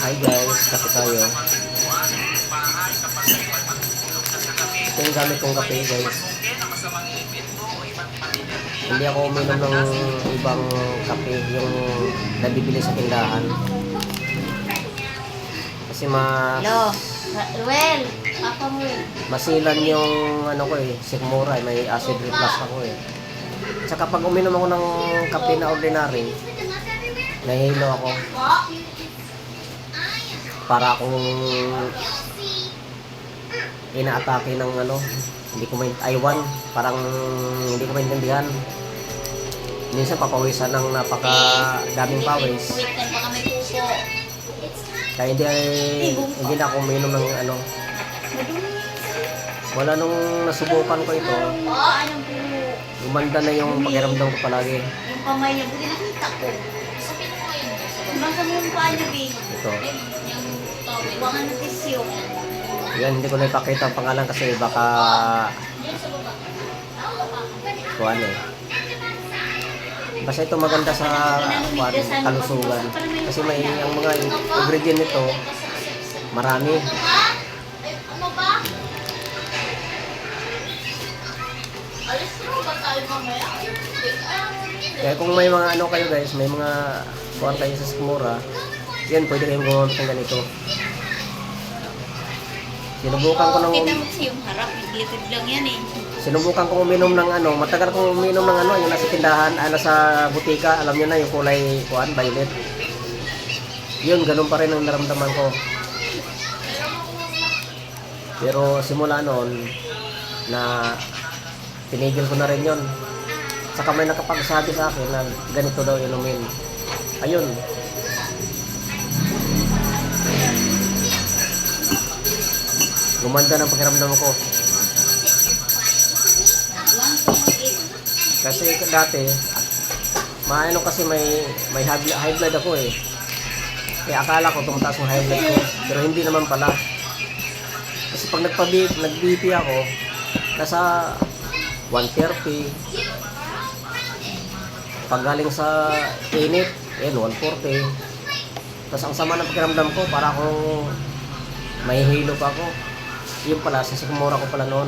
Hi guys, kape tayo. Ito yung gamit kong kape guys. Hindi ako uminom ng ibang kape, yung nabibili sa tindahan. Kasi Ruel, Papa mo masilan yung ano ko sikmura, may acid reflux ako Tsaka pag uminom ako ng kape na ordinary, nahihilo ako. Para akong inaatake ng hindi ko parang hindi ko maintindihan. Minsan papawisan ng napakadaming pawis. Kaya hindi na ako uminom ng Wala nung nasubukan ko ito. Gumanda na yung pakiramdam ko palagi. Yung kamay niya, buti nakita ko. Basta mo yung paa niya, babe. Ito. Buwangan ng tisyo. Yan, hindi ko na ipakita ang pangalan kasi baka kuwan Basta ito maganda sa kalusugan. Kasi ang mga ingredient nito marami. Kaya kung may mga kayo guys, may mga kuwan kayo sa sikmura, yan, pwede kayong gumamit ng ganito. Sinubukan ko ng Kita mo kasi yung harap, litid lang yan Sinubukan ko uminom ng matagal kong uminom ng yung nasa tindahan, nasa butika, alam niyo na yung kulay violet. Yun, ganun pa rin ang naramdaman ko. Pero simula noon na tinigil ko na rin yun. Saka may nakapagsabi sa akin na ganito daw inumin. Ayun. Gumanda ng pakiramdam ko. Kasi dati, kasi may high blood ako Kaya akala ko tumataas yung high blood ko. Pero hindi naman pala. Kasi pag nag-BP ako, nasa 130. Pag galing sa init, 140. Tapos ang sama ng pakiramdam ko, para akong may hilo pa ako. Yun pala, sa sikmura ko pala noon.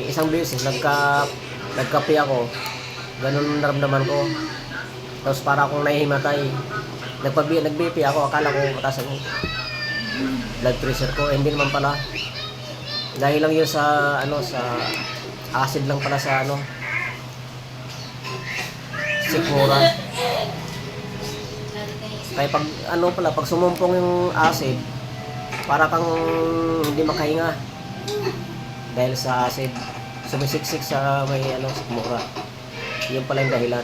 Isang beses, nagkape ako. Ganun naramdaman ko. Tapos para akong nahihimatay. Nag-BP ako, akala ko mataas ang blood pressure ko. Hindi naman pala. Dahil lang yun sa acid lang pala sa sikmura. Kaya pag sumumpong yung acid, para kang hindi makahinga. Dahil sa acid, sumisiksik sa may sikmura. Yun pala yung dahilan.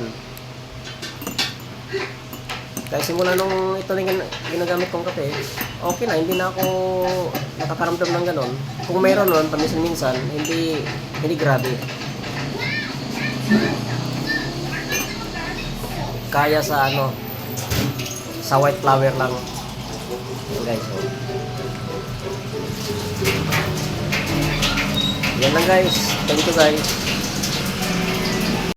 Kaya simula nung ito na ginagamit kong kape, okay na, hindi na ako nakakaramdam ng ganon. Kung mayroon nun, paminsan-minsan, hindi grabe. Kaya sa sa white flower lang. Yan guys. Yan lang guys. Thank you guys.